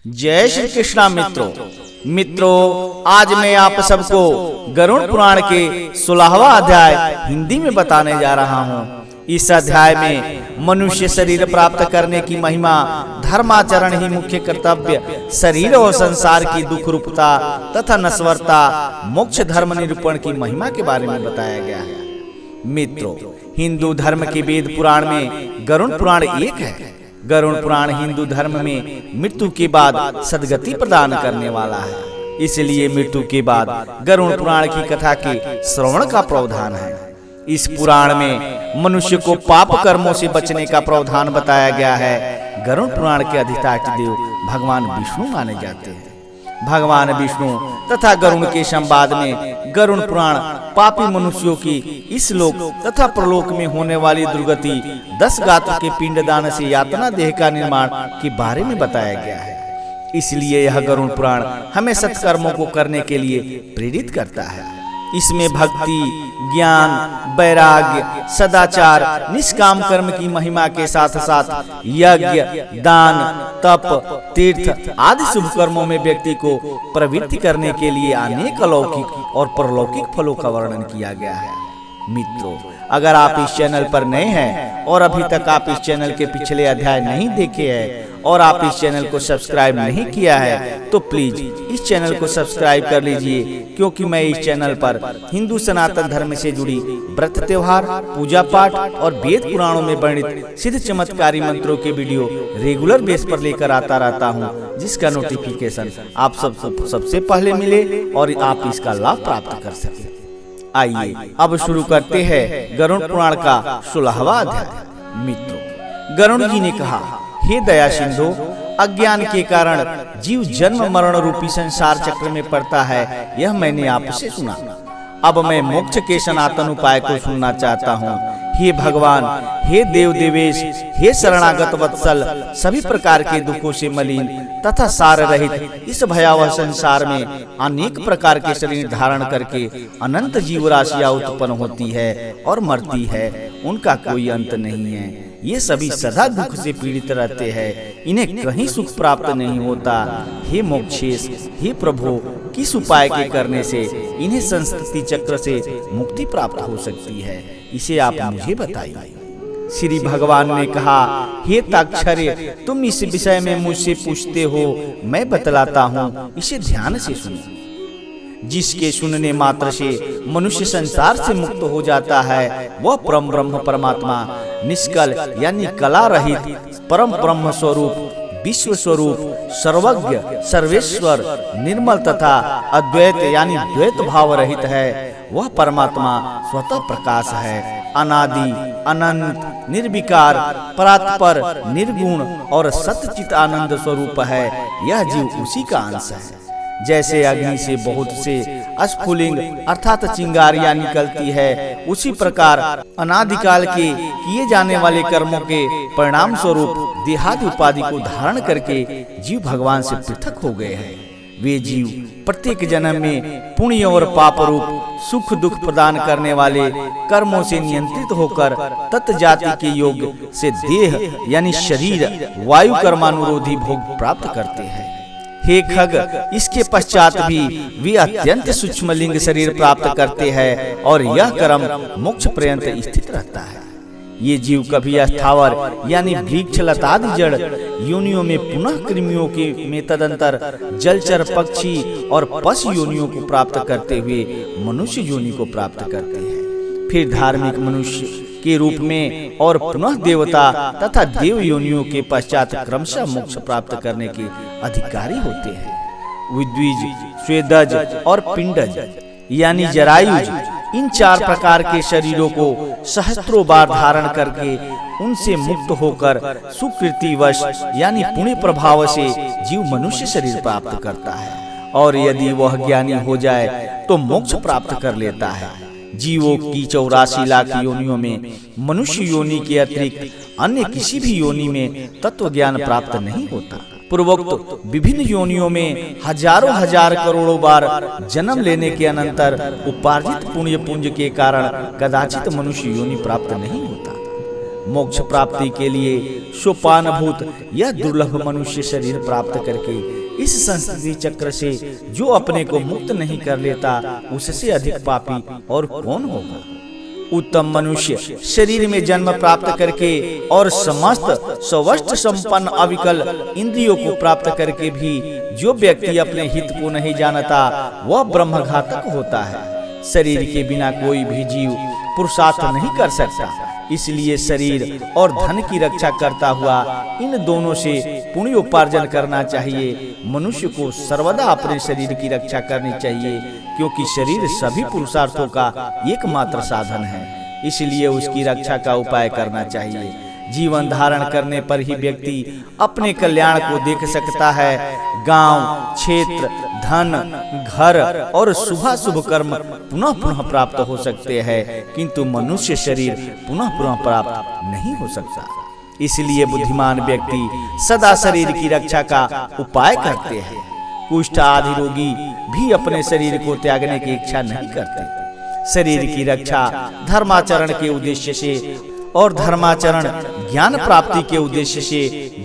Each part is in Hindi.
जय श्री कृष्णा मित्रों, आज मैं आप सबको गरुड़ पुराण के 16वां अध्याय हिंदी में बताने जा रहा हूँ। इस अध्याय में मनुष्य शरीर प्राप्त करने की महिमा, धर्माचरण ही मुख्य कर्तव्य, शरीर और संसार की दुख रूपता तथा नश्वरता, मोक्ष धर्म निरूपण की महिमा के बारे में बताया गया है। मित्रों, हिंदू धर्म के वेद पुराण में गरुड़ पुराण एक है। गरुड़ पुराण हिंदू धर्म में मृत्यु के बाद सद्गति प्रदान करने वाला है। इसलिए मृत्यु के बाद गरुड़ पुराण की कथा के श्रवण का प्रावधान है। इस पुराण में मनुष्य को पाप कर्मों से बचने का प्रावधान बताया गया है। गरुड़ पुराण के अधिष्ठाता देव भगवान विष्णु माने जाते हैं। भगवान विष्णु तथा गरुड़ के संवाद में गरुड़ पुराण पापी मनुष्यों की इस लोक तथा प्रलोक में होने वाली दुर्गति, 10 गात्र के पिंडदान से यातना देह का निर्माण के बारे में बताया गया है। इसलिए यह गरुड़ पुराण हमें सत्कर्मों को करने के लिए प्रेरित करता है। इसमें भक्ति, ज्ञान, वैराग्य, सदाचार, निष्काम कर्म की महिमा के साथ साथ यज्ञ, दान, तप, तीर्थ आदि शुभ कर्मों में व्यक्ति को प्रवृत्ति करने के लिए अनेक अलौकिक और परलौकिक फलों का वर्णन किया गया है। मित्रों, अगर आप इस चैनल पर नए हैं और अभी तक आप इस चैनल के पिछले अध्याय नहीं देखे हैं और आप इस चैनल को सब्सक्राइब नहीं किया है तो प्लीज इस चैनल को सब्सक्राइब कर लीजिए, क्योंकि मैं इस चैनल पर हिंदू सनातन धर्म से जुड़ी व्रत त्योहार, पूजा पाठ और वेद पुराणों में वर्णित सिद्ध चमत्कारी मंत्रों के वीडियो रेगुलर बेस पर लेकर आता रहता हूँ, जिसका नोटिफिकेशन आप सबसे पहले मिले और आप इसका लाभ प्राप्त कर सके। आइए अब शुरू करते हैं गरुड़ पुराण का 16वां अध्याय। मित्रों, गरुड़ जी ने कहा, हे दया सिंधु, अज्ञान के कारण जीव जन्म मरण रूपी संसार चक्र में पड़ता है, यह मैंने आपसे सुना। अब मैं मोक्ष के सनातन उपाय को सुनना चाहता हूँ। हे भगवान, हे देव देवेश, हे शरणागत वत्सल, सभी प्रकार के दुखों से मलिन तथा सार रहित इस भयावह संसार में अनेक प्रकार के शरीर धारण करके अनंत जीव राशियां उत्पन्न होती है और मरती है, उनका कोई अंत नहीं है। ये सभी सदा दुख से पीड़ित रहते हैं, इन्हें कहीं सुख प्राप्त नहीं होता। हे मोक्षेश, हे प्रभु, किस उपाय के करने से इन्हें संस्कृति चक्र से मुक्ति प्राप्त हो सकती है, इसे आप मुझे बताइए। श्री भगवान ने कहा, हे ताक्षर्य, तुम इस विषय में मुझसे पूछते हो, मैं बतलाता हूँ, इसे ध्यान से सुनो। जिसके सुनने मात्र से मनुष्य संसार से मुक्त हो जाता है, वह परम ब्रह्म परमात्मा, निष्कल यानी कला रहित परम ब्रह्म स्वरूप, विश्व स्वरूप, सर्वज्ञ, सर्वेश्वर, निर्मल तथा अद्वैत यानी द्वैत भाव रहित है। वह परमात्मा स्वतः प्रकाश है, अनादि, अनंत, निर्विकार, परात्पर, निर्गुण और सच्चित आनंद स्वरूप है। यह जीव उसी का अंश है। जैसे अग्नि से बहुत से स्फुलिंग अर्थात चिंगारियां निकलती है, उसी प्रकार अनादिकाल के किए जाने वाले कर्मों के परिणाम स्वरूप देहादि उपाधि को धारण करके जीव भगवान से पृथक हो गए हैं। वे जीव प्रत्येक जन्म में पुण्य और पाप रूप सुख दुख प्रदान करने वाले कर्मों से नियंत्रित होकर तत् जाति के योग से देह यानी शरीर वायु कर्मानुरोधी भोग प्राप्त करते हैं। हे खग, इसके पश्चात भी वे अत्यंत सूक्ष्म लिंग शरीर प्राप्त करते हैं और यह कर्म मोक्ष पर्यंत स्थित रहता है। ये जीव कभी स्थावर यानी वृक्ष लतादि जड़ योनियों में पुनः कृमियों के में तदंतर जलचर पक्षी और पशु योनियों को प्राप्त करते हुए मनुष्य योनि को प्राप्त करते हैं। फिर धार्मिक मनुष्य के रूप में और पुनः देवता तथा देव योनियों के पश्चात क्रमशः मोक्ष प्राप्त करने के अधिकारी होते हैं। विद्विज, स्वेदज और पिंडज यानी जरायुज, इन 4 प्रकार के शरीरों को सहस्त्रों बार धारण करके उनसे मुक्त होकर सुकृतिवश यानी पुण्य प्रभाव से जीव मनुष्य शरीर प्राप्त करता है, और यदि वह ज्ञानी हो जाए तो मोक्ष प्राप्त कर लेता है। जीवों की 84 लाख योनियों में मनुष्य योनि के अतिरिक्त अन्य किसी भी योनि में तत्व ज्ञान प्राप्त नहीं होता। पूर्वोक्त विभिन्न योनियों में हजारों हजार करोड़ों बार जन्म लेने के अनंतर उपार्जित पुण्य पुंज के कारण कदाचित मनुष्य योनि प्राप्त नहीं होता। मोक्ष प्राप्ति के लिए सोपानभूत यह दुर्लभ मनुष्य शरीर प्राप्त करके इस संस्कृति चक्र से जो अपने को मुक्त नहीं कर लेता उससे अधिक पापी और कौन होगा। उत्तम मनुष्य शरीर में जन्म प्राप्त करके और समस्त स्वष्ट संपन्न अविकल इंद्रियों को प्राप्त करके भी जो व्यक्ति अपने हित को नहीं जानता वह ब्रह्मघातक होता है। शरीर के बिना कोई भी जीव पुरुषार्थ नहीं कर सकता, इसलिए शरीर और धन की रक्षा करता हुआ इन दोनों से पुण्योपार्जन करना चाहिए। मनुष्य को सर्वदा अपने शरीर की रक्षा करनी चाहिए, क्योंकि शरीर सभी पुरुषार्थों का एकमात्र साधन है, इसलिए उसकी रक्षा का उपाय करना चाहिए। जीवन धारण करने पर ही व्यक्ति अपने कल्याण को देख सकता है। गांव, क्षेत्र, धन, घर और शुभ कर्म पुनः पुनः प्राप्त हो सकते हैं, किंतु मनुष्य शरीर पुनः पुनः प्राप्त नहीं हो सकता। इसलिए बुद्धिमान व्यक्ति सदा शरीर की रक्षा का उपाय करते हैं। कुष्ठ आदि रोगी भी अपने शरीर को त्यागने की इच्छा नहीं करते। शरीर की रक्षा धर्माचरण के उद्देश्य से और धर्माचरण ज्ञान प्राप्ति के उद्देश्य से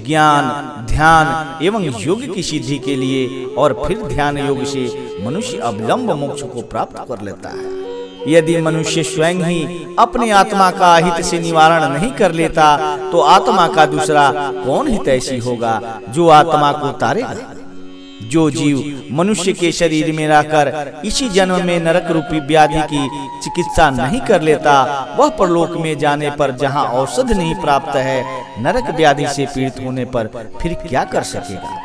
ज्ञान, ध्यान एवं योग की सिद्धि के लिए और फिर ध्यान योग से मनुष्य अविलंब मोक्ष को प्राप्त कर लेता है। यदि मनुष्य स्वयं ही अपने आत्मा का हित से निवारण नहीं कर लेता तो आत्मा का दूसरा कौन हितैषी होगा जो आत्मा को तारेगा। जो जीव मनुष्य के शरीर में रहकर इसी जन्म में नरक रूपी व्याधि की चिकित्सा नहीं कर लेता, वह परलोक में जाने पर जहाँ औषध नहीं प्राप्त है, नरक व्याधि से पीड़ित होने पर फिर क्या कर सकेगा।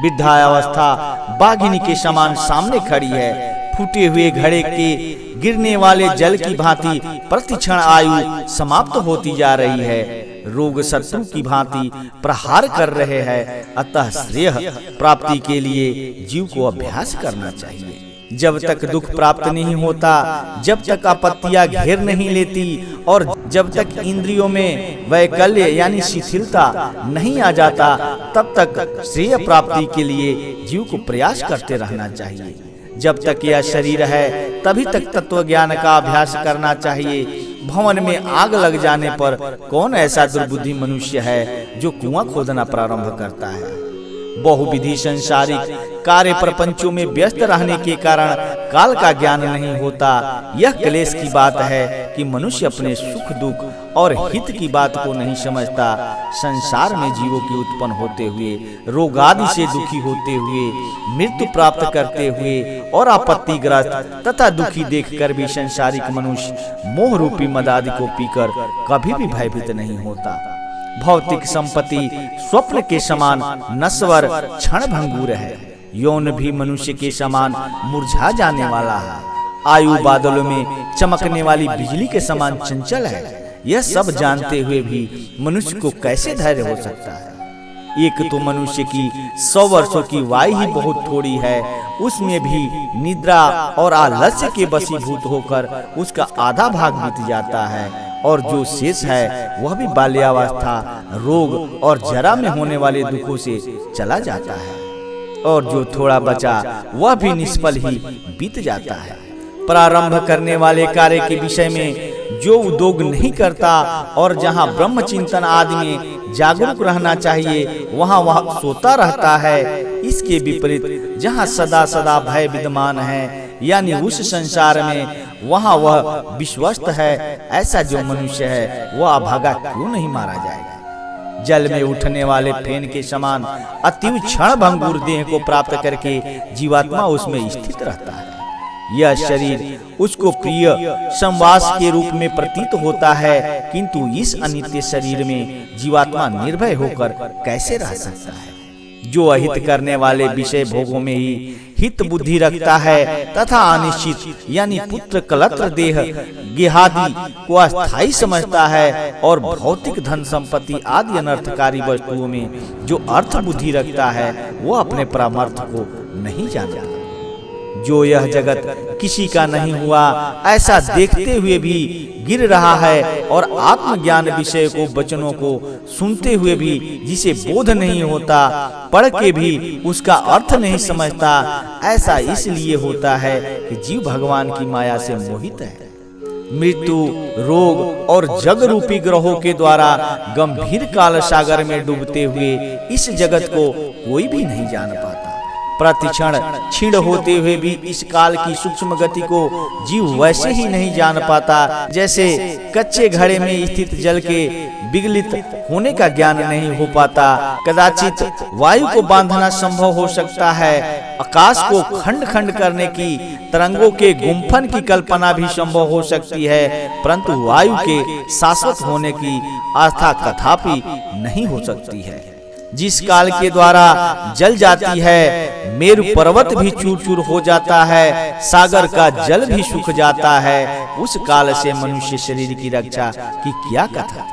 वृद्धावस्था बाघिनी के समान सामने खड़ी है। फूटे हुए घड़े के गिरने वाले जल की भांति प्रतिक्षण आयु समाप्त होती जा रही है। रोग शत्रु की भांति प्रहार कर रहे हैं। अतः श्रेय प्राप्ति के लिए जीव को अभ्यास करना चाहिए। जब तक दुख प्राप्त नहीं होता, जब तक आपत्तियां घेर नहीं लेती और जब तक इंद्रियों में वैकल्य यानी शिथिलता नहीं आ जाता, तब तक श्रेय प्राप्ति के लिए जीव को प्रयास करते रहना चाहिए। जब तक यह शरीर है तभी तक तत्व ज्ञान का अभ्यास करना चाहिए। भवन में आग लग जाने पर कौन ऐसा दुर्बुद्धि मनुष्य है जो कुआं खोदना प्रारंभ करता है। बहुविधि संसारिक कार्य प्रपंचों में व्यस्त रहने के कारण काल का ज्ञान नहीं होता। यह क्लेश की बात है कि मनुष्य अपने सुख दुख और हित की बात को नहीं समझता। संसार में जीवों की उत्पन्न होते हुए, रोग आदि से दुखी होते हुए, मृत्यु प्राप्त करते हुए और आपत्तिग्रस्त तथा दुखी देखकर भी संसारिक मनुष्य मोह रूपी मद आदि को पीकर कभी भी भयभीत नहीं होता। भौतिक संपत्ति स्वप्न के समान नश्वर क्षण भंगुर है। यौन भी मनुष्य के समान मुरझा जाने वाला है। आयु बादलों में चमकने वाली बिजली के समान चंचल है। यह सब जानते हुए भी मनुष्य को कैसे धैर्य हो सकता है। एक तो मनुष्य की 100 वर्षों की वायु ही बहुत थोड़ी है, उसमें भी निद्रा और आलस्य के वशीभूत होकर उसका आधा भाग बीत जाता है और जो शेष है वह भी बाल्यावस्था, रोग और जरा में होने वाले दुखों से चला जाता है और जो थोड़ा बचा वह भी निष्फल ही बीत जाता है। प्रारंभ करने वाले कार्य के विषय में जो उद्योग नहीं करता और जहाँ ब्रह्म चिंतन आदि में जागरूक रहना चाहिए वहाँ वह सोता रहता है। इसके विपरीत जहाँ सदा सदा भय विद्यमान है यानी उस संसार में वहाँ वह विश्वस्त है, ऐसा जो मनुष्य है वह अभागा क्यों नहीं मारा जाएगा। जल में उठने वाले फेन के समान अतीव क्षण भंगुर देह को प्राप्त करके जीवात्मा उसमें स्थित रहता है। यह शरीर उसको प्रिय संवास के रूप में प्रतीत होता है, किंतु इस अनित्य शरीर में जीवात्मा निर्भय होकर कैसे रह सकता है। जो अहित करने वाले विषय भोगों में ही हित बुद्धि रखता है तथा अनिश्चित यानी पुत्र कलत्र देह गेहादि को अस्थायी समझता है और भौतिक धन संपत्ति आदि अनर्थकारी वस्तुओं में जो अर्थ बुद्धि रखता है वो अपने परमार्थ को नहीं जानता। जो यह जगत किसी का नहीं हुआ ऐसा देखते हुए भी गिर रहा है और आत्मज्ञान विषय को वचनों को सुनते हुए भी जिसे बोध नहीं होता, पढ़ के भी उसका अर्थ नहीं समझता, ऐसा इसलिए होता है कि जीव भगवान की माया से मोहित है। मृत्यु, रोग और जग रूपी ग्रहों के द्वारा गंभीर काल सागर में डूबते हुए इस जगत को कोई भी नहीं जान पाता। प्रतिक्षण क्षीण होते हुए भी इस काल की सूक्ष्म गति को जीव वैसे ही नहीं जान पाता जैसे कच्चे घड़े में स्थित जल के विगलित होने का ज्ञान नहीं हो पाता। कदाचित वायु को बांधना संभव हो सकता है, आकाश को खंड खंड करने की, तरंगों के गुम्फन की कल्पना भी संभव हो सकती है, परंतु वायु के शाश्वत होने की आस्था कदापि नहीं हो सकती है। जिस काल के द्वारा जल जाती है, मेरु पर्वत भी चूर चूर हो जाता है, सागर का जल भी सूख जाता है, उस काल से मनुष्य शरीर की रक्षा की क्या कथा।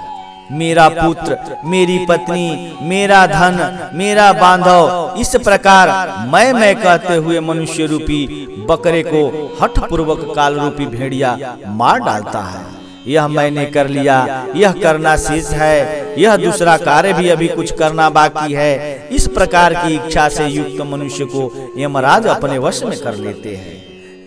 मेरा पुत्र, मेरी पत्नी, मेरा धन, मेरा बांधव, इस प्रकार मैं कहते हुए मनुष्य रूपी बकरे को हठ पूर्वक काल रूपी भेड़िया मार डालता है। यह मैंने कर लिया, यह करना शेष है, यह दूसरा कार्य भी अभी कुछ करना बाकी है। इस प्रकार की इच्छा से युक्त मनुष्य को यमराज अपने वश में कर लेते हैं।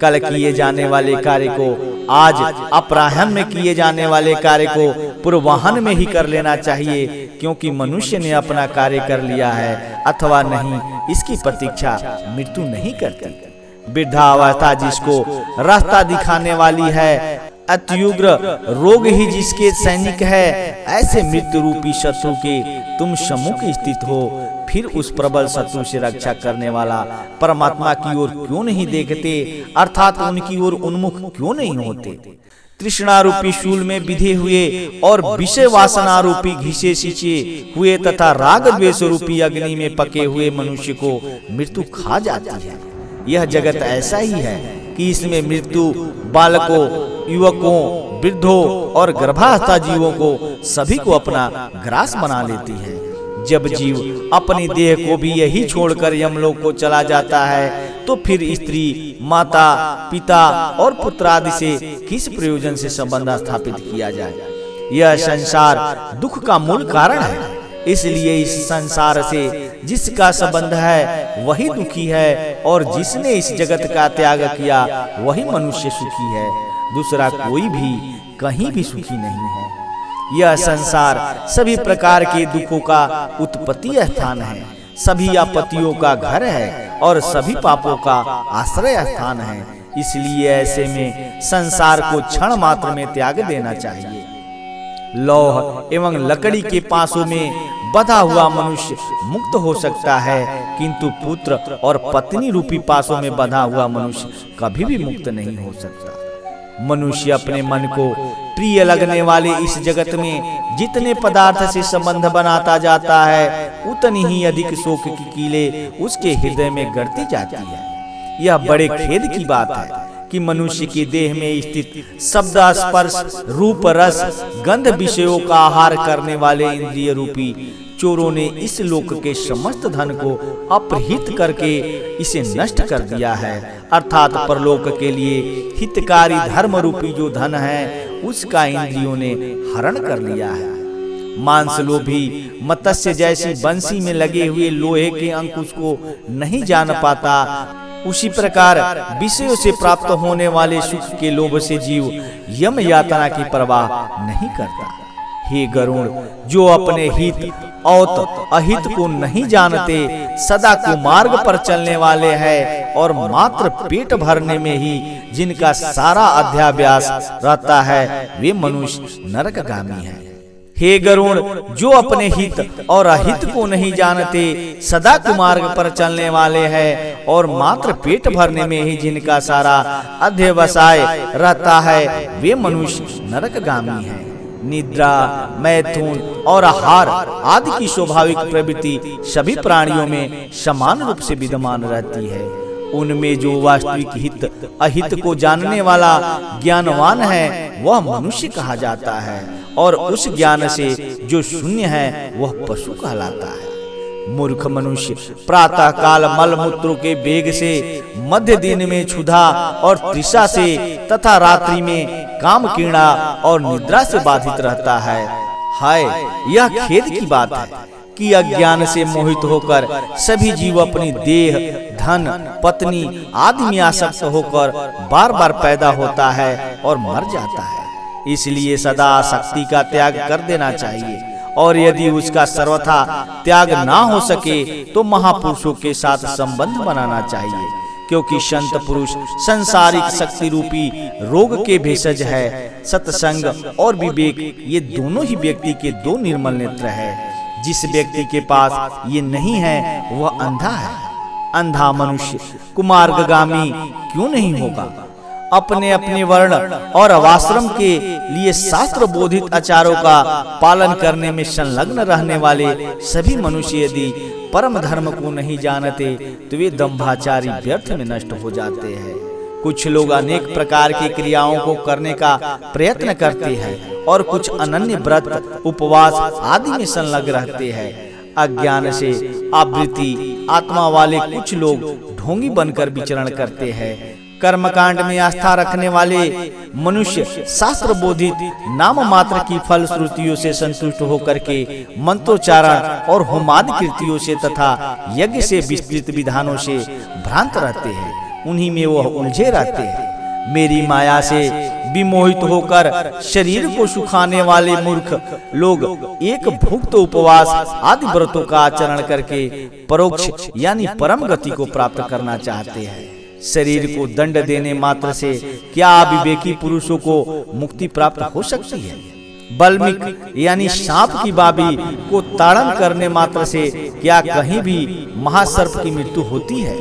कल किए जाने वाले कार्य को आज, अपराह्न में किए जाने वाले कार्य को पूर्वाह्न में ही कर लेना चाहिए, क्योंकि मनुष्य ने अपना कार्य कर लिया है अथवा नहीं, इसकी प्रतीक्षा मृत्यु नहीं करती। वृद्धावस्था जिसको रास्ता दिखाने वाली है, अत्युग्र रोग ही जिसके सैनिक है, ऐसे मृत्यु रूपी शत्रु के तुम सम्मुख स्थित हो, फिर उस प्रबल शत्रु से रक्षा करने वाला परमात्मा की ओर क्यों नहीं देखते, अर्थात उनकी ओर उन्मुख क्यों नहीं होते। तृष्णा रूपी शूल में बिधे हुए और विषय वासना रूपी घिसे सिंचे हुए तथा राग द्वेष रूपी अग्नि में पके हुए मनुष्य को मृत्यु खा जाती है। यह जगत ऐसा ही है कि इसमें मृत्यु बालकों, युवकों, वृद्धों और गर्भावस्था जीवों को सभी को अपना ग्रास बना लेती है। जब जीव अपनी देह को भी यही छोड़कर यमलोक को चला जाता है, तो फिर स्त्री, माता, पिता और पुत्र आदि से किस प्रयोजन से संबंध स्थापित किया जाए। यह संसार दुख का मूल कारण है, इसलिए इस संसार से जिसका संबंध है वही दुखी है, और जिसने इस जगत का त्याग किया वही मनुष्य सुखी है। दूसरा कोई भी कहीं भी सुखी नहीं है। यह संसार सभी प्रकार के दुखों का उत्पत्ति स्थान है, सभी आपत्तियों का घर है और सभी पापों का आश्रय स्थान है। इसलिए ऐसे में संसार को क्षण मात्र में त्याग देना चाहिए। लौह एवं लकड़ी के पासों में बंधा हुआ मनुष्य मुक्त हो सकता है, किंतु पुत्र और पत्नी रूपी पासों में बंधा हुआ मनुष्य कभी भी मुक्त नहीं हो सकता। मनुष्य अपने मन को प्रिय लगने वाले इस जगत में जितने पदार्थ से संबंध बनाता जाता है, उतनी ही अधिक शोक की कीलें उसके हृदय में गड़ती जाती है। यह बड़े खेद की बात है कि मनुष्य के देह में स्थित शब्द, स्पर्श, रूप, रस, गंध विषयों का आहार करने वाले इंद्रिय रूपी चोरों ने इस लोक के समस्त धन को अपहृत करके इसे नष्ट कर दिया है, अर्थात परलोक के लिए हितकारी धर्म रूपी जो धन है उसका इंद्रियों ने हरण कर लिया है। मांस लोभी मत्स्य जैसी बंसी में लगे हुए लोहे के अंकुश को नहीं जान पाता, उसी प्रकार विषयों से प्राप्त होने वाले सुख के लोभ से जीव यम यातना की परवाह नहीं करता। हे गरुण, जो अपने हित और अहित को नहीं जानते, सदा कुमार्ग पर चलने वाले हैं और मात्र पेट भरने में ही जिनका सारा अध्याभ्यास रहता है, वे मनुष्य नरकगामी हैं। हे गरुण, जो अपने हित और अहित को नहीं जानते, सदा कुमार्ग पर चलने वाले हैं और मात्र पेट भरने में ही जिनका सारा अध्यवसाय रहता है, वे मनुष्य नरकगामी हैं। निद्रा, मैथुन और आहार आदि की स्वाभाविक प्रवृत्ति सभी प्राणियों में समान रूप से विद्यमान रहती है। उनमें जो वास्तविक हित अहित को जानने वाला ज्ञानवान है वह मनुष्य कहा जाता है, और उस ज्ञान से जो शून्य है वह पशु कहलाता है। मूर्ख मनुष्य प्रातः काल मलमूत्रों के वेग से, मध्य दिन में क्षुधा और तृषा से तथा रात्रि में काम कीड़ा और निद्रा से बाधित रहता है। हाय, यह खेद की बात है कि अज्ञान से मोहित होकर सभी जीव अपनी देह, धन, पत्नी आदि में आसक्त होकर बार बार पैदा होता है और मर जाता है। इसलिए सदा आसक्ति का त्याग कर देना चाहिए और यदि उसका सर्वथा त्याग ना हो सके तो महापुरुषों के साथ संबंध बनाना चाहिए, क्योंकि संत पुरुष संसारिक शक्ति रूपी रोग के भेषज है। सत्संग और विवेक ये दोनों ही व्यक्ति के दो निर्मल नेत्र है। जिस व्यक्ति के पास ये नहीं है वह अंधा है। अंधा मनुष्य कुमार्गगामी क्यों नहीं होगा? अपने अपने वर्ण और आश्रम के लिए शास्त्र बोधित आचारों का पालन करने में संलग्न रहने वाले सभी मनुष्य यदि परम धर्म को नहीं जानते तो वे दंभाचारी व्यर्थ में नष्ट हो जाते हैं। कुछ लोग अनेक प्रकार की क्रियाओं को करने का प्रयत्न करते हैं और कुछ अनन्य व्रत उपवास आदि में संलग्न रहते हैं। अज्ञान से आवृत्ति आत्मा वाले कुछ लोग ढोंगी बनकर विचरण करते हैं। कर्मकांड में आस्था रखने वाले मनुष्य शास्त्र बोधित नाम मात्र की फल श्रुतियों से संतुष्ट होकर के मंत्रोच्चारण और होमादि कृतियों से तथा यज्ञ से विस्तृत विधानों से भ्रांत रहते हैं। उन्हीं में वह उलझे रहते हैं। मेरी माया से विमोहित होकर शरीर को सुखाने वाले मूर्ख लोग एक भुक्त उपवास आदि व्रतों का आचरण करके परोक्ष यानी परम गति को प्राप्त करना चाहते हैं। शरीर को दंड देने मात्र से क्या अविवेकी पुरुषों को मुक्ति प्राप्त हो सकती है? बल्मिक यानी सांप की बाबी को ताड़न करने मात्र से क्या कहीं भी महासर्प की मृत्यु होती है?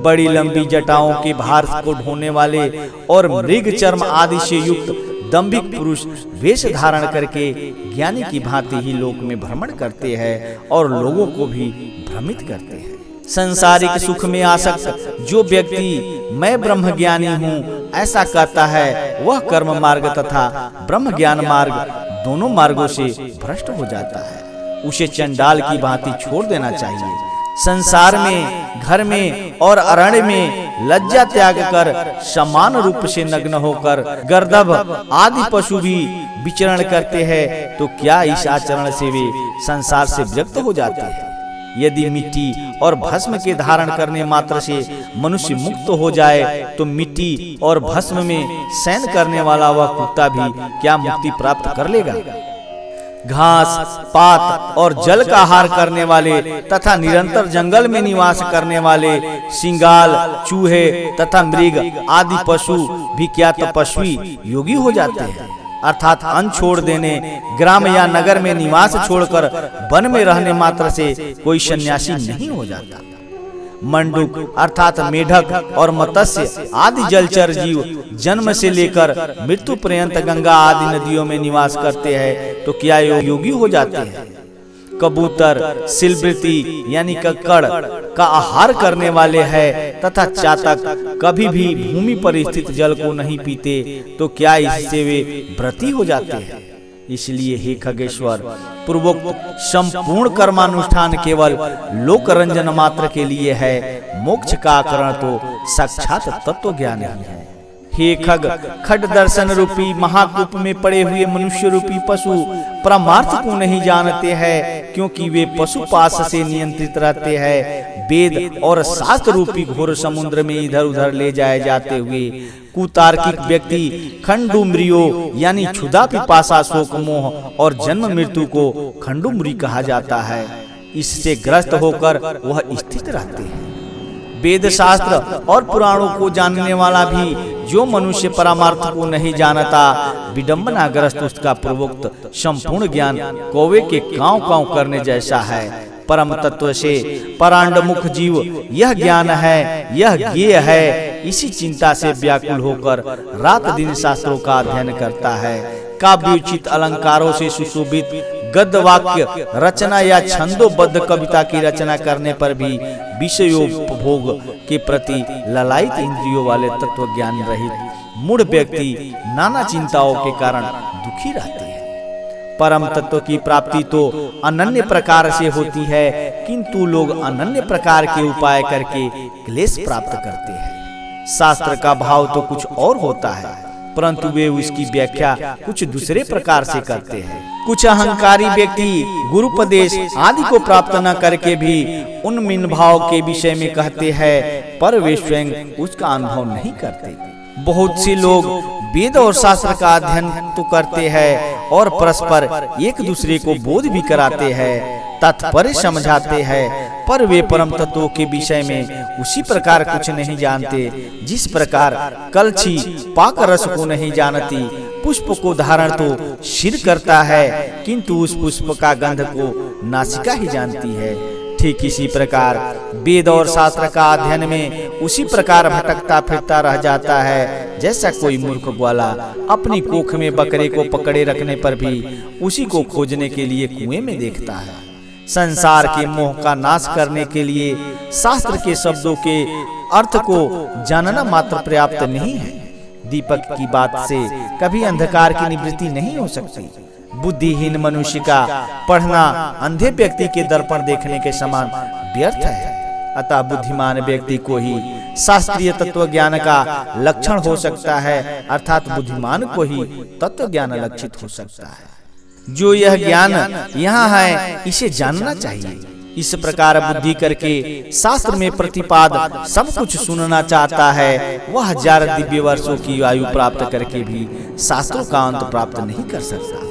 बड़ी लंबी जटाओं के भार को ढोने वाले और मृग चर्म आदि से युक्त दंभिक पुरुष वेश धारण करके ज्ञानी की भांति ही लोक में भ्रमण करते हैं और लोगों को भी भ्रमित करते हैं। संसारिक सुख में आसक्त जो व्यक्ति मैं ब्रह्म ज्ञानी हूँ ऐसा कहता है, वह कर्म मार्ग तथा ब्रह्म ज्ञान मार्ग दोनों मार्गों से भ्रष्ट हो जाता है। उसे चंडाल की भांति छोड़ देना चाहिए। संसार में, घर में और अरण्य में लज्जा त्याग कर समान रूप से नग्न होकर गर्दभ आदि पशु भी विचरण करते हैं, तो क्या इस आचरण से वे संसार से विरक्त हो जाते हैं? यदि मिट्टी और भस्म के धारण करने मात्र से मनुष्य मुक्त हो जाए तो मिट्टी और भस्म में शयन करने वाला वह कुत्ता भी क्या मुक्ति प्राप्त कर लेगा? घास पात और जल का आहार करने वाले तथा निरंतर जंगल में निवास करने वाले सिंगाल चूहे तथा मृग आदि पशु भी क्या तपस्वी योगी हो जाते हैं? अर्थात अन्न छोड़ देने, ग्राम या नगर में निवास छोड़कर वन में रहने मात्र से कोई सन्यासी नहीं हो जाता। मंडूक अर्थात मेढक और मत्स्य आदि जलचर जीव जन्म से लेकर मृत्यु पर्यंत गंगा आदि नदियों में निवास करते हैं, तो क्या योगी हो जाते हैं? कबूतर सिलवृत्ति यानी कक्कड़ का आहार करने वाले हैं तथा चातक कभी भी भूमि पर स्थित जल को नहीं पीते, तो क्या इससे वे व्रती हो जाते हैं? इसलिए हे खगेश्वर, पूर्वोक्त संपूर्ण कर्मानुष्ठान केवल लोक रंजन मात्र के लिए है। मोक्ष का कारण तो साक्षात तत्व ज्ञान ही है। हे खग, खड दर्शन रूपी महाकूप में पड़े हुए मनुष्य रूपी पशु परमार्थ को नहीं जानते हैं, क्योंकि वे पशु पास से नियंत्रित रहते हैं। वेद और शास्त्र रूपी घोर समुद्र में इधर उधर ले जाए जाते हुए कुतार्किक व्यक्ति खंडुम्रियो यानी क्षुधा पिपासा शोक मोह और जन्म मृत्यु को खंडुम्री कहा जाता है, इससे ग्रस्त होकर वह स्थित रहते हैं। वेद शास्त्र और पुराणों को जानने वाला भी जो मनुष्य परमार्थ को नहीं जानता, विडंबना ग्रस्त उसका पूर्वोक्त संपूर्ण ज्ञान कौवे के कांव कांव करने जैसा है। परम तत्व से परांडमुख जीव यह ज्ञान है, यह ज्ञेय है, इसी चिंता से व्याकुल होकर रात दिन शास्त्रों का अध्ययन करता है। काव्योचित अलंकारों से सुशोभित गद्य वाक्य रचना या छंदोबद्ध कविता की रचना करने पर भी विषयोपभोग के प्रति ललायित इंद्रियों वाले तत्व ज्ञान रहित मूढ़ व्यक्ति नाना चिंताओं के कारण दुखी रहते हैं। परम तत्व की प्राप्ति तो अनन्य प्रकार से होती है, किंतु लोग अनन्य प्रकार के उपाय करके क्लेश प्राप्त करते हैं। शास्त्र का भाव तो कुछ और होता है, परंतु वे उसकी व्याख्या कुछ दूसरे प्रकार से करते हैं। कुछ अहंकारी व्यक्ति गुरुपदेश आदि को प्राप्त न करके भी उन मीन भाव के विषय में कहते हैं, पर वे स्वयं उसका अनुभव नहीं करते। बहुत से लोग वेद और शास्त्र का अध्ययन तो करते हैं और परस्पर एक दूसरे को बोध भी कराते हैं, तात्पर्य समझाते हैं, पर वे परम तत्वों के विषय में उसी प्रकार कुछ नहीं जानते जिस प्रकार कलछी पाक रस को नहीं जानती। पुष्प को धारण तो सिर करता है, किंतु उस पुष्प का गंध को नासिका ही जानती है। ठीक इसी प्रकार वेद और शास्त्र का अध्ययन में उसी प्रकार भटकता फिरता रह जाता है, जैसा कोई मूर्ख ग्वाला अपनी कोख में बकरे को पकड़े रखने पर भी उसी को खोजने के लिए कुएं में देखता है। संसार के मोह का नाश करने के लिए शास्त्र के शब्दों के अर्थ को जानना मात्र पर्याप्त नहीं है। दीपक की बात से कभी अंधकार की निवृत्ति नहीं हो सकती। बुद्धिहीन मनुष्य का पढ़ना अंधे व्यक्ति के दर्पण देखने के समान व्यर्थ है। अतः बुद्धिमान व्यक्ति को ही शास्त्रीय तत्व ज्ञान का लक्षण हो सकता है, अर्थात बुद्धिमान को ही तत्व ज्ञान लक्षित हो सकता है। जो यह ज्ञान यहाँ है, इसे जानना चाहिए। इस प्रकार बुद्धि करके शास्त्र में प्रतिपाद सब कुछ सुनना चाहता है, वह 1000 दिव्य वर्षों की आयु प्राप्त करके भी शास्त्रों का अंत प्राप्त नहीं कर सकता।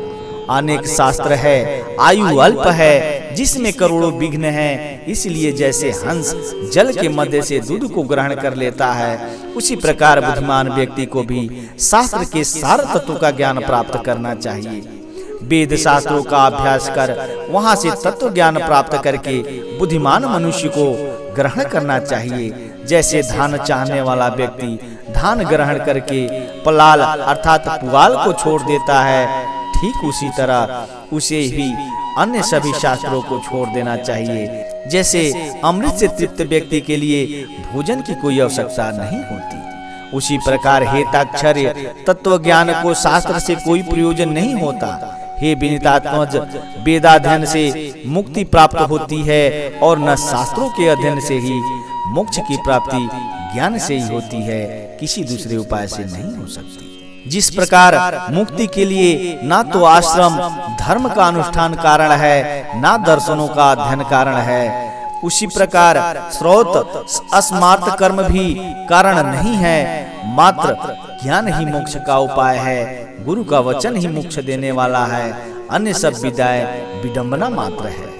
अनेक शास्त्र है, आयु अल्प है, जिसमें करोड़ों विघ्न हैं। इसलिए जैसे हंस जल के मध्य से दूध को ग्रहण कर लेता है, उसी प्रकार बुद्धिमान व्यक्ति को भी शास्त्र के सार तत्वों का ज्ञान प्राप्त करना चाहिए। वेद शास्त्रों का अभ्यास कर वहां से तत्व ज्ञान प्राप्त करके बुद्धिमान मनुष्य को ग्रहण करना चाहिए। जैसे धान चाहने वाला व्यक्ति धान ग्रहण करके पलाल अर्थात पुआल को छोड़ देता है, ठीक उसी तरह उसे भी अन्य सभी शास्त्रों को छोड़ देना चाहिए। जैसे अमृत से तृप्त व्यक्ति के लिए भोजन की कोई आवश्यकता नहीं होती, उसी प्रकार हेताक्षर्य तत्व ज्ञान को शास्त्र से कोई प्रयोजन नहीं होता। हे विनीतात्मज, वेदाध्ययन से मुक्ति प्राप्त होती है और न शास्त्रों के अध्ययन से ही मोक्ष की प्राप्ति ज्ञान से ही होती है, किसी दूसरे उपाय से नहीं हो सकती। जिस प्रकार मुक्ति के लिए ना तो आश्रम धर्म का अनुष्ठान कारण है, ना दर्शनों का अध्ययन कारण है, उसी प्रकार स्रोत अस्मार्थ कर्म भी कारण नहीं है, मात्र ज्ञान ही मोक्ष का उपाय है। गुरु का वचन ही मोक्ष देने वाला है, अन्य सब विदाएं विडंबना मात्र है।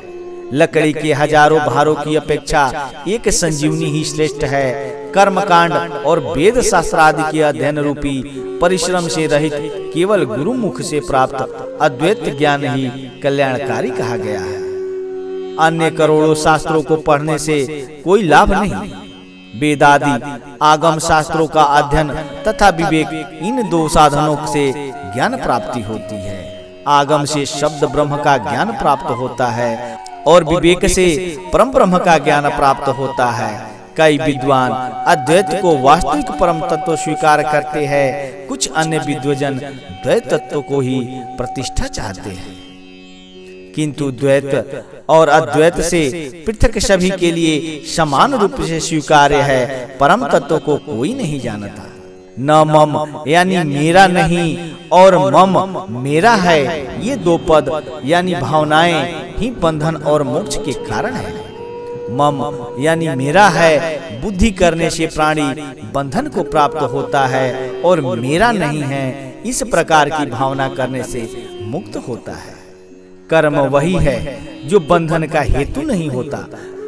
लकड़ी के हजारों भारों की अपेक्षा एक संजीवनी ही श्रेष्ठ है। कर्मकांड और वेद शास्त्र आदि के अध्ययन रूपी परिश्रम से रहित केवल गुरु मुख से प्राप्त अद्वैत ज्ञान ही कल्याणकारी कहा गया है। अन्य करोड़ों शास्त्रों को पढ़ने से कोई लाभ नहीं। वेदादि आगम शास्त्रों का अध्ययन तथा विवेक, इन दो साधनों से ज्ञान प्राप्ति होती है। आगम से शब्द ब्रह्म का ज्ञान प्राप्त होता है और विवेक से परम ब्रह्म का ज्ञान प्राप्त होता है। कई विद्वान अद्वैत को वास्तविक परम तत्व स्वीकार करते हैं, कुछ अन्य विद्वजन द्वैत तत्व को ही प्रतिष्ठा चाहते हैं, किंतु द्वैत और अद्वैत से पृथक सभी के लिए समान रूप से स्वीकार्य है। परम तत्व को कोई नहीं जानता। न मम यानी मेरा नहीं और मम मेरा है, ये दो पद यानी भावनाएं ही बंधन और मोक्ष के कारण है। मम यानी मेरा है, बुद्धि करने से प्राणी बंधन को प्राप्त होता है, और मेरा नहीं है, इस प्रकार की भावना करने से मुक्त होता है। कर्म वही है जो बंधन का हेतु नहीं होता,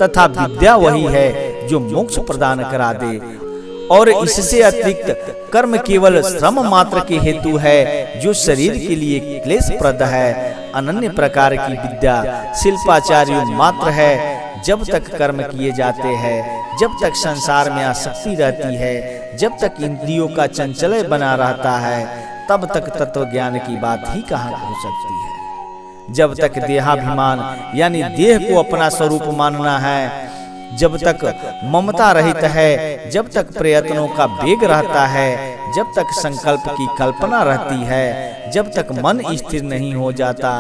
तथा विद्या वही है जो मोक्ष प्रदान करा दे, और इससे अतिरिक्त कर्म केवल श्रम मात्र के हेतु है, जो शरीर के लिए क्लेशप्रद है। अनन्य प्रकार की विद्या शिल्पाचार्य मात्र है। जब तक कर्म किए जाते हैं, जब तक संसार में आसक्ति रहती है, जब तक इंद्रियों का चंचलय बना रहता है, तब तक तत्व ज्ञान की बात ही कहाँ हो सकती है। जब तक देहाभिमान यानी देह को अपना स्वरूप मानना है, जब तक ममता रहित है, जब तक प्रयत्नों का वेग रहता है, जब तक संकल्प की कल्पना रहती है, जब तक मन स्थिर नहीं हो जाता,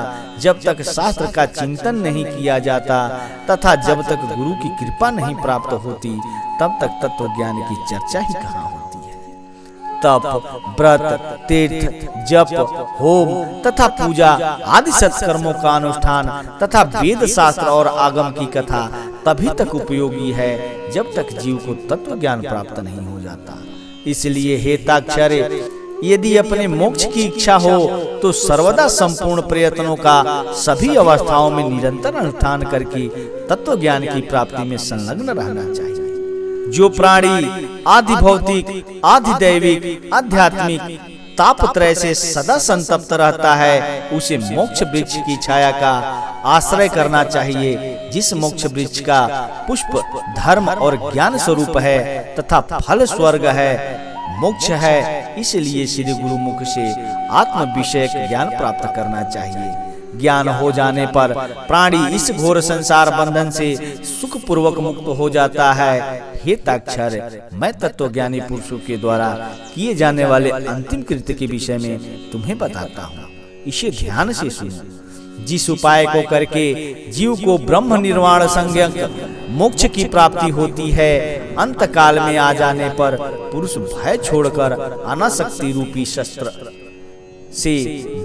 जब तक शास्त्र का चिंतन नहीं किया जाता, तथा जब तक गुरु की कृपा नहीं प्राप्त होती, तब तक तत्व ज्ञान की चर्चा ही कहाँ होती है। तप, व्रत, तीर्थ, जप, होम तथा पूजा आदि सत्कर्मों का अनुष्ठान तथा वेद शास्त्र और आगम की कथा तभी तक उपयोगी है जब तक जीव को तत्व ज्ञान प्राप्त नहीं हो जाता। इसलिए हेताक्षर्य, यदि अपने मोक्ष की इच्छा हो तो सर्वदा संपूर्ण प्रयत्नों का सभी अवस्थाओं में निरंतर अनुष्ठान करके तत्व ज्ञान की प्राप्ति में संलग्न रहना चाहिए। जो प्राणी आदि भौतिक, आदि दैविक, आध्यात्मिक तापत्रय से सदा संतप्त रहता है, उसे मोक्ष वृक्ष की छाया का आश्रय करना चाहिए, जिस मोक्ष वृक्ष का पुष्प धर्म और ज्ञान स्वरूप है तथा फल स्वर्ग है, मोक्ष है। इसलिए श्री गुरुमुख से आत्म विषयक ज्ञान प्राप्त करना चाहिए। ज्ञान हो जाने पर प्राणी इस घोर संसार बंधन से सुख पूर्वक मुक्त हो जाता है। हे ताक्षर, मैं तत्वज्ञानी पुरुषों के द्वारा किए जाने वाले अंतिम कृत्य के विषय में तुम्हें बताता हूँ, इसे ध्यान से सुनो। जिस उपाय को करके जीव को ब्रह्म निर्वाण संज्ञक मोक्ष की प्राप्ति होती है, अंत काल में आ जाने पर पुरुष भय छोड़कर अनासक्ति रूपी शस्त्र से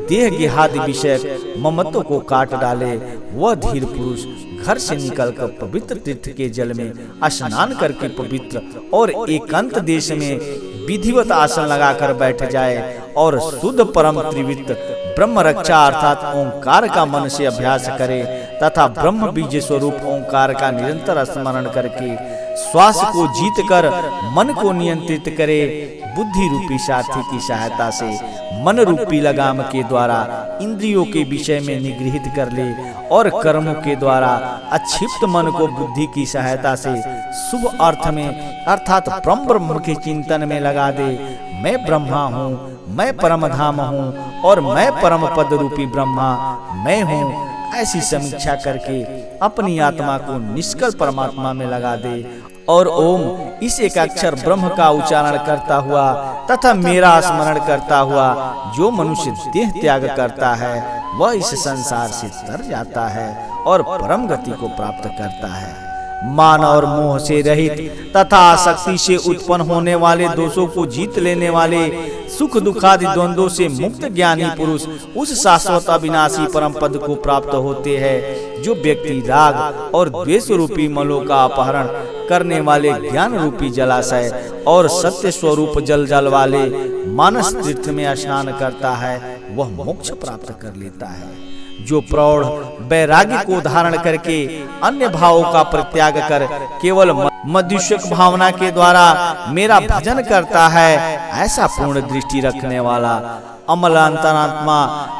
देह गेहादि विषय ममत्व को काट डाले, वह धीर पुरुष घर से निकलकर पवित्र तीर्थ के जल में स्नान करके पवित्र और एकांत देश में विधिवत आसन लगाकर बैठ जाए और शुद्ध परम त्रिवित ब्रह्म रक्षा अर्थात ओंकार का मन से अभ्यास करे तथा ब्रह्म बीज स्वरूप ओंकार का निरंतर स्मरण करके श्वास को जीत कर मन को नियंत्रित करे। बुद्धि रूपी साथी की सहायता से मन रूपी लगाम के द्वारा इंद्रियों के विषय में निगृहित कर ले और कर्मों के द्वारा अक्षिप्त मन को बुद्धि की सहायता से शुभ अर्थ में अर्थात परम ब्रह्म के चिंतन में लगा दे। मैं ब्रह्मा हूँ, मैं परम धाम हूँ और मैं परम पद रूपी ब्रह्मा मैं हूँ। ऐसी समीक्षा करके अपनी आत्मा को निष्कल परमात्मा में लगा दे और ओम इस एकाक्षर ब्रह्म का उच्चारण करता हुआ तथा मेरा स्मरण करता हुआ जो मनुष्य देह त्याग करता है वह इस संसार से तर जाता है और परम गति को प्राप्त करता है। मान और मोह से रहित तथा आसक्ति से उत्पन्न होने वाले दोषों को जीत लेने वाले सुख दुखादि द्वंद्वों से मुक्त ज्ञानी पुरुष उस शाश्वत अविनाशी परम पद को प्राप्त होते हैं। जो व्यक्ति राग और द्वेष रूपी मलों का अपहरण करने वाले ज्ञान रूपी जलाशय और सत्य स्वरूप जल वाले मानस तीर्थ में स्नान करता है वह मोक्ष प्राप्त कर लेता है। जो प्रौढ़ वैराग्य को धारण करके अन्य भावों का परित्याग कर केवल मध्युष्क भावना के द्वारा मेरा भजन करता है, ऐसा पूर्ण दृष्टि रखने वाला अमलांतरात्मा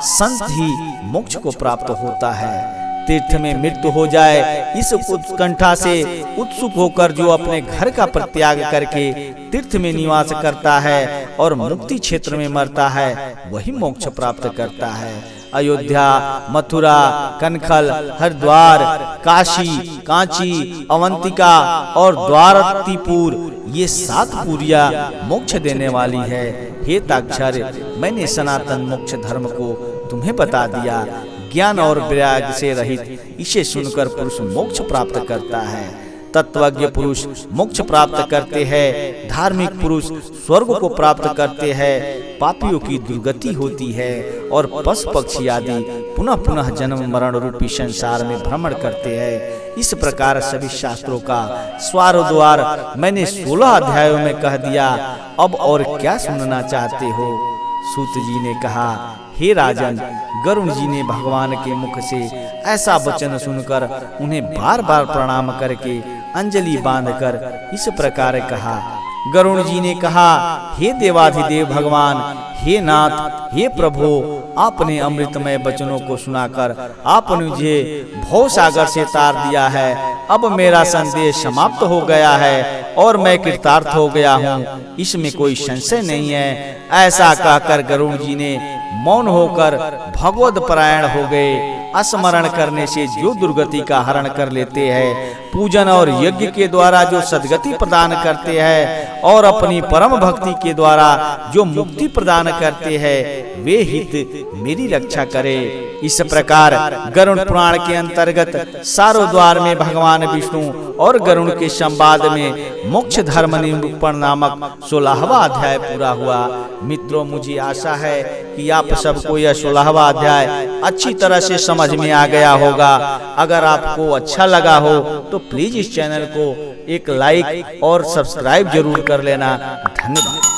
संत ही मोक्ष को प्राप्त होता है। तीर्थ में मृत्यु हो जाए इस उत्कंठा से उत्सुक होकर जो अपने घर का परित्याग करके तीर्थ में निवास करता है और मुक्ति क्षेत्र में मरता है वही मोक्ष प्राप्त करता है। अयोध्या, मथुरा, कनखल, हरिद्वार, काशी, कांची, अवंतिका और द्वारतीपुर ये 7 पुरिया मोक्ष देने वाली है। हे ताक्षार्य, मैंने सनातन मोक्ष धर्म को तुम्हें बता दिया। ज्ञान और वैराग्य से रहित इसे सुनकर पुरुष मोक्ष प्राप्त करता है। तत्वज्ञ पुरुष मोक्ष प्राप्त करते हैं, धार्मिक पुरुष स्वर्ग को प्राप्त करते हैं, पापियों की दुर्गति होती है और पशु पक्षी आदि पुनः पुनः जन्म मरण रूपी संसार में भ्रमण करते हैं। इस प्रकार सभी शास्त्रों का स्वारोद्वार मैंने 16 अध्यायों में कह दिया। अब और क्या सुनना चाहते हो? सूत जी ने कहा, हे राजन, गरुण जी ने भगवान के मुख से ऐसा वचन सुनकर उन्हें बार बार प्रणाम करके अंजलि बांधकर इस प्रकार कहा। गरुण जी ने कहा, हे देवाधिदेव भगवान, हे नाथ, हे प्रभु, आपने अमृतमय वचनों को सुनाकर आपने मुझे भव सागर से तार दिया है। अब मेरा संदेश समाप्त हो गया है और मैं कृतार्थ हो गया हूँ, इसमें कोई संशय नहीं है। ऐसा कहकर गरुड़ जी ने मौन होकर भगवत परायण हो गए। स्मरण करने से जो दुर्गति का हरण कर लेते हैं, पूजन और यज्ञ के द्वारा जो सद्गति प्रदान करते हैं और अपनी परम भक्ति के द्वारा जो मुक्ति प्रदान करते हैं, वे हित मेरी रक्षा करे। इस प्रकार गरुड़ पुराण के अंतर्गत सारोद्वार में भगवान विष्णु और गरुड़ के संवाद में मोक्ष धर्म निरूपण नामक 16वां अध्याय पूरा हुआ। मित्रों, मुझे आशा है कि आप सबको यह 16वां अध्याय अच्छी तरह से समझ में आ गया होगा। अगर आपको अच्छा लगा हो तो प्लीज इस चैनल को एक लाइक और सब्सक्राइब जरूर कर लेना। धन्यवाद।